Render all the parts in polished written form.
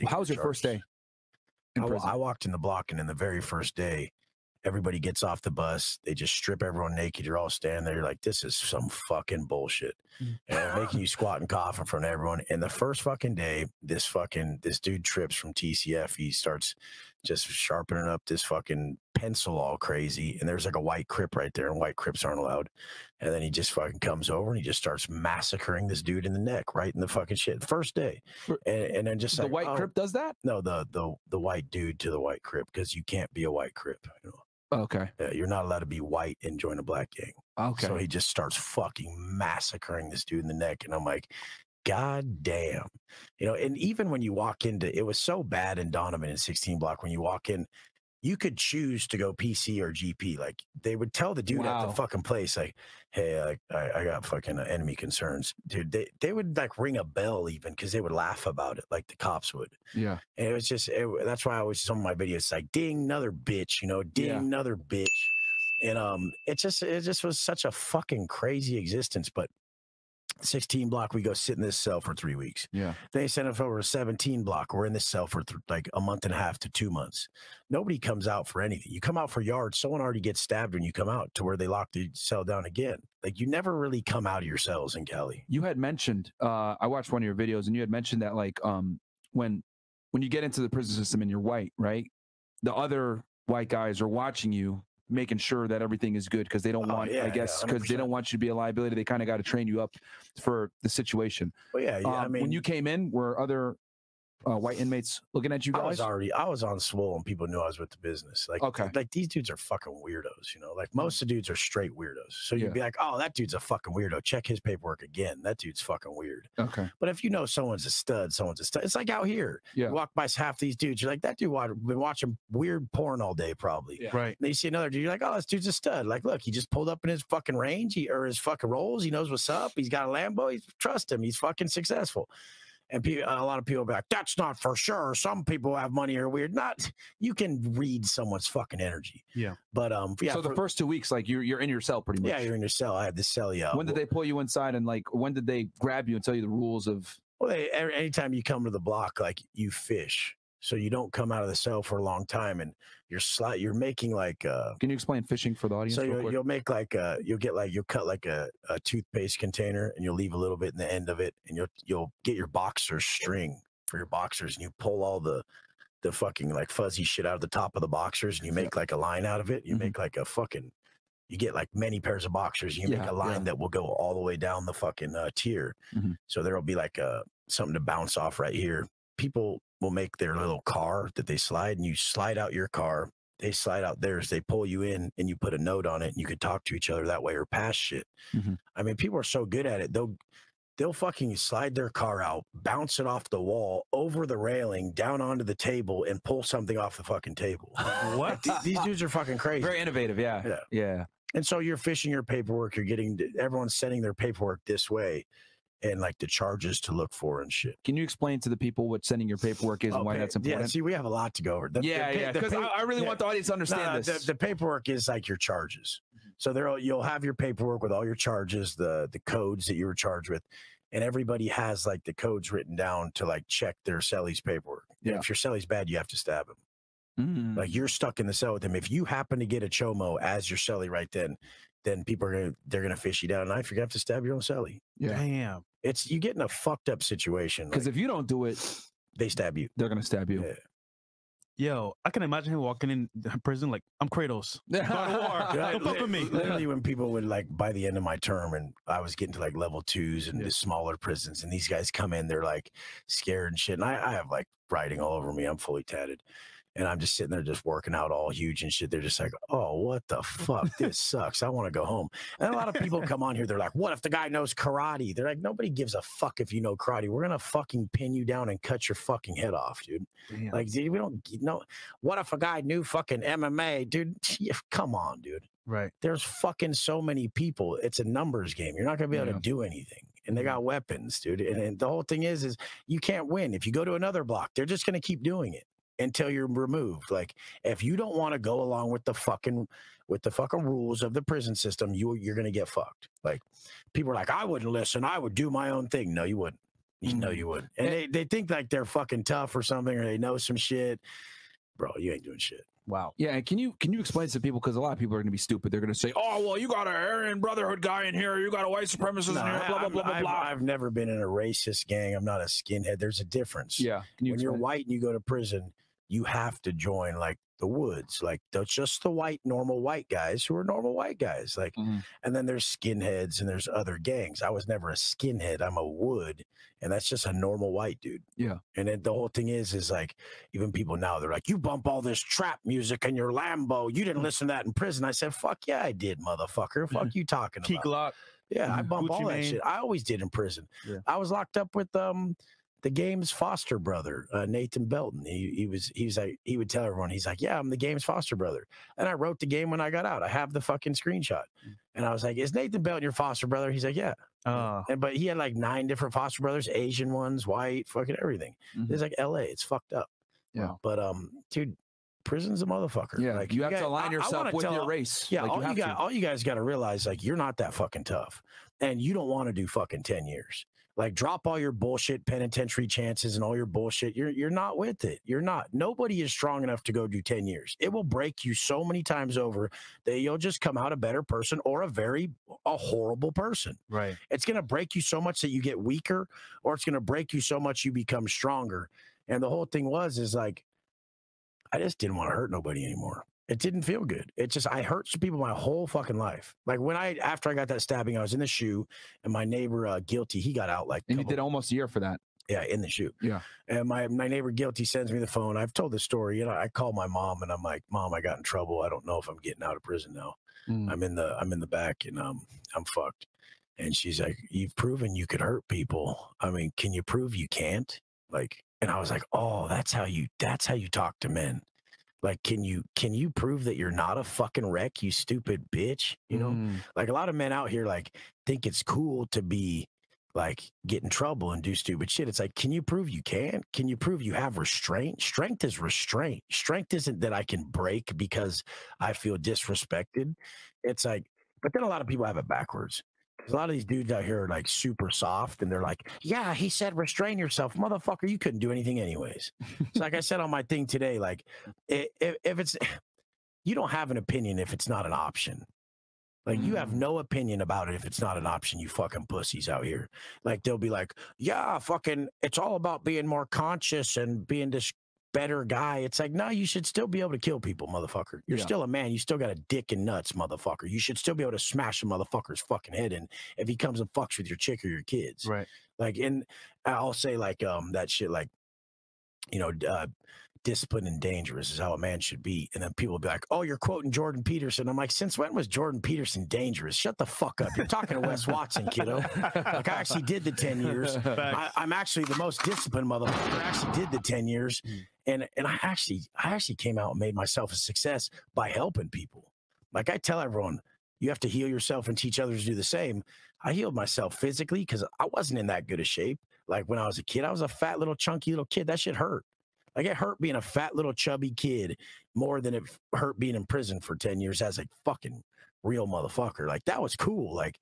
How was your first day in prison? I walked in the block, and in the very first day, everybody gets off the bus. They just strip everyone naked. You're all standing there. You're like, this is some fucking bullshit. And they're making you squat and cough in front of everyone. And the first fucking day, this dude trips from TCF. He starts just sharpening up this fucking pencil all crazy. And there's like a white crip right there, and white crips aren't allowed. And then he just fucking comes over and he just starts massacring this dude in the neck, right in the fucking shit. First day. And then just the like, white crip does that? No, the white dude to the white crip, because you can't be a white crip. You know? Okay. You're not allowed to be white and join a black gang. Okay. So he just starts fucking massacring this dude in the neck. And I'm like, God damn. You know, and even when you walk into, it was so bad in Donovan in 16 block, when you walk in, you could choose to go PC or GP. Like, they would tell the dude at the fucking place, like, hey, I got fucking enemy concerns. Dude, they would like ring a bell even, because they would laugh about it, like the cops would. Yeah. And it was just, that's why I always, some of my videos, like, ding, another bitch, you know, ding, another bitch. And it just was such a fucking crazy existence. But 16 block, we go sit in this cell for 3 weeks. Yeah. They send us over to 17 block. We're in this cell for like a month and a half to 2 months. Nobody comes out for anything. You come out for yards, someone already gets stabbed when you come out, to where they lock the cell down again. Like, you never really come out of your cells in Cali. You had mentioned, I watched one of your videos, and you had mentioned that, like, when you get into the prison system and you're white, right? The other white guys are watching you, making sure that everything is good, because they don't want, I guess, because they don't want you to be a liability. They kind of got to train you up for the situation. Well, I mean, when you came in, were other white inmates looking at you guys? I was on swole, and people knew I was with the business. Like, like, these dudes are fucking weirdos, you know, like most of the dudes are straight weirdos. So you'd be like, oh, that dude's a fucking weirdo. Check his paperwork again. That dude's fucking weird. Okay. But if you know someone's a stud, it's like out here. You walk by half these dudes, you're like, that dude been watching weird porn all day, probably. Yeah. Right. And then you see another dude, you're like, oh, this dude's a stud. Like, look, he just pulled up in his fucking range, or his fucking rolls. He knows what's up. He's got a Lambo. Trust him. He's fucking successful. And a lot of people be like, that's not for sure. Some people have money are weird. Not, you can read someone's fucking energy. Yeah. But yeah. So the first 2 weeks, like, you're in your cell pretty much. Yeah, you're in your cell. I had this cell. Yeah. When did they pull you inside, and like, when did they grab you and tell you the rules of? Well, anytime you come to the block, like, you fish. So you don't come out of the cell for a long time, and you're making like can you explain fishing for the audience? So you'll make like you'll cut like a toothpaste container, and you'll leave a little bit in the end of it, and you'll get your boxer string for your boxers, and you pull all the fucking like fuzzy shit out of the top of the boxers, and you make like a line out of it. You make like a fucking, you get like many pairs of boxers, and you make a line that will go all the way down the fucking tier. So there'll be like something to bounce off right here. People will make their little car that they slide, and you slide out your car. They slide out theirs. They pull you in, and you put a note on it, and you could talk to each other that way, or pass shit. I mean, people are so good at it. They'll fucking slide their car out, bounce it off the wall, over the railing, down onto the table, and pull something off the fucking table. What? These dudes are fucking crazy. Very innovative. Yeah. And so you're fishing your paperwork. Everyone's sending their paperwork this way, and like the charges to look for and shit. Can you explain to the people what sending your paperwork is and why that's important? Yeah, see, we have a lot to go over. Because I really want the audience to understand this. The paperwork is like your charges. So you'll have your paperwork with all your charges, the codes that you were charged with, and everybody has like the codes written down to like check their celly's paperwork. Yeah. And if your celly's bad, you have to stab him. Like, you're stuck in the cell with him. If you happen to get a chomo as your celly right then people they're gonna fish you down a knife. You're gonna have to stab your own celly. Yeah. Damn. You get in a fucked up situation. Because if you don't do it, they stab you. They're gonna stab you. Yeah. Yo, I can imagine him walking in prison like, I'm Kratos. God of War. Don't fuck with me. Literally, when people would, like, by the end of my term, and I was getting to like level 2s and the smaller prisons, and these guys come in, they're like scared and shit. And I have like writing all over me. I'm fully tatted. And I'm just sitting there just working out all huge and shit. They're just like, oh, what the fuck? This sucks. I want to go home. And a lot of people come on here. They're like, what if the guy knows karate? They're like, nobody gives a fuck if you know karate. We're going to fucking pin you down and cut your fucking head off, dude. Damn. Like, we don't know. What if a guy knew fucking MMA? Dude, come on, dude. Right. There's fucking so many people. It's a numbers game. You're not going to be able to do anything. And they got weapons, dude. And the whole thing is you can't win. If you go to another block, they're just going to keep doing it until you're removed. Like, if you don't want to go along with the fucking rules of the prison system, you're going to get fucked. Like, people are like, I wouldn't listen. I would do my own thing. No, you wouldn't. You know you wouldn't. And they think like they're fucking tough or something, or they know some shit. Bro, you ain't doing shit. Wow. Yeah, and can you explain to people, because a lot of people are going to be stupid. They're going to say, "Oh, well, you got a Aryan Brotherhood guy in here, you got a white supremacist in here, blah blah blah blah blah." I've never been in a racist gang. I'm not a skinhead. There's a difference. Yeah, when you're white and you go to prison, you have to join like the Woods, like that's just the white normal white guys who are normal white guys. Like, and then there's skinheads and there's other gangs. I was never a skinhead. I'm a Wood, and that's just a normal white dude. Yeah. And then the whole thing is like, even people now, they're like, you bump all this trap music in your Lambo. You didn't listen to that in prison. I said, fuck yeah, I did, motherfucker. Fuck you talking Key about. Glock. Yeah, I bump Gucci all that Mane. shit. I always did in prison. Yeah. I was locked up with the game's foster brother, Nathan Belton. He would tell everyone, he's like, yeah, I'm the game's foster brother. And I wrote the game when I got out. I have the fucking screenshot. And I was like, is Nathan Belton your foster brother? He's like, yeah. But he had like 9 different foster brothers, Asian ones, white, fucking everything. It's like LA. It's fucked up. Yeah. But dude, prison's a motherfucker. Yeah, like you have to align yourself with your race. Yeah, like all you guys got to realize, like, you're not that fucking tough, and you don't want to do fucking 10 years. Like, drop all your bullshit penitentiary chances and all your bullshit. You're not with it. You're not. Nobody is strong enough to go do 10 years. It will break you so many times over that you'll just come out a better person or a horrible person. Right. It's going to break you so much that you get weaker, or it's going to break you so much you become stronger. And the whole thing is like, I just didn't want to hurt nobody anymore. It didn't feel good. It just, I hurt some people my whole fucking life. Like after I got that stabbing, I was in the shoe, and my neighbor, Guilty, he got out like. And you did almost a year for that. Yeah, in the shoe. Yeah. And my neighbor Guilty sends me the phone. I've told this story. You know, I called my mom and I'm like, Mom, I got in trouble. I don't know if I'm getting out of prison now. I'm in the back and I'm fucked. And she's like, you've proven you could hurt people. I mean, can you prove you can't? Like, and I was like, oh, that's how you talk to men. Like, can you prove that you're not a fucking wreck, you stupid bitch? You know, like a lot of men out here like think it's cool to be like get in trouble and do stupid shit. It's like, can you prove you can? Can you prove you have restraint? Strength is restraint. Strength isn't that I can break because I feel disrespected. It's like, but then a lot of people have it backwards. A lot of these dudes out here are like super soft, and they're like, yeah, he said restrain yourself. Motherfucker, you couldn't do anything anyways. So like I said on my thing today, like if it's, you don't have an opinion if it's not an option. Like you have no opinion about it if it's not an option, you fucking pussies out here. Like they'll be like, yeah, fucking, it's all about being more conscious and being this better guy. It's like, no, you should still be able to kill people, motherfucker. You're still a man. You still got a dick and nuts, motherfucker. You should still be able to smash a motherfucker's fucking head in if he comes and fucks with your chick or your kids. Right. Like, and I'll say like that shit, like, you know, disciplined and dangerous is how a man should be. And then people will be like, oh, you're quoting Jordan Peterson. I'm like, since when was Jordan Peterson dangerous? Shut the fuck up. You're talking to Wes Watson, kiddo. Like, I actually did the 10 years. I'm actually the most disciplined motherfucker. I actually did the 10 years. And I actually came out and made myself a success by helping people. Like I tell everyone, you have to heal yourself and teach others to do the same. I healed myself physically because I wasn't in that good a shape. Like when I was a kid, I was a fat little chunky little kid. That shit hurt. Like it hurt being a fat little chubby kid more than it hurt being in prison for 10 years as a fucking real motherfucker. Like that was cool. Like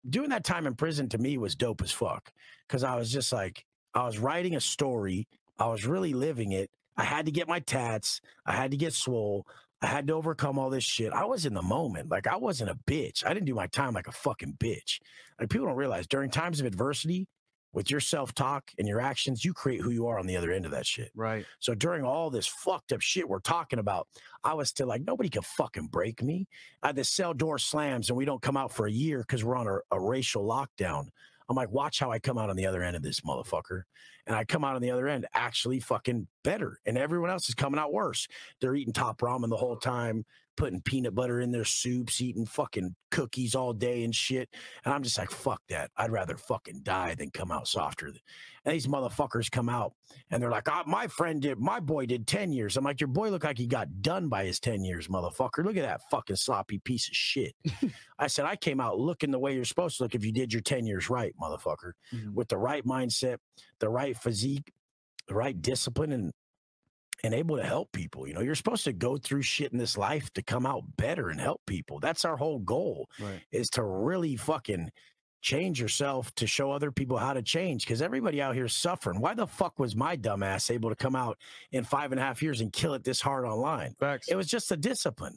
doing that time in prison to me was dope as fuck. Cause I was just like, I was writing a story. I was really living it. I had to get my tats. I had to get swole. I had to overcome all this shit. I was in the moment. Like I wasn't a bitch. I didn't do my time like a fucking bitch. Like people don't realize during times of adversity, with your self-talk and your actions, you create who you are on the other end of that shit. Right. So during all this fucked up shit we're talking about, I was still like, nobody can fucking break me. The cell door slams and we don't come out for a year because we're on a racial lockdown. I'm like, watch how I come out on the other end of this motherfucker. And I come out on the other end actually fucking better. And everyone else is coming out worse. They're eating top ramen the whole time, putting peanut butter in their soups, eating fucking cookies all day and shit. And I'm just like, fuck that. I'd rather fucking die than come out softer. And these motherfuckers come out and they're like, my boy did 10 years. I'm like, your boy looked like he got done by his 10 years, motherfucker. Look at that fucking sloppy piece of shit. I said, I came out looking the way you're supposed to look if you did your 10 years right, motherfucker. With the right mindset, the right physique, the right discipline, and able to help people. You know, you're supposed to go through shit in this life to come out better and help people. That's our whole goal, is to really fucking change yourself to show other people how to change, because everybody out here is suffering. Why the fuck was my dumbass able to come out in 5.5 years and kill it this hard online? Facts. It was just a discipline.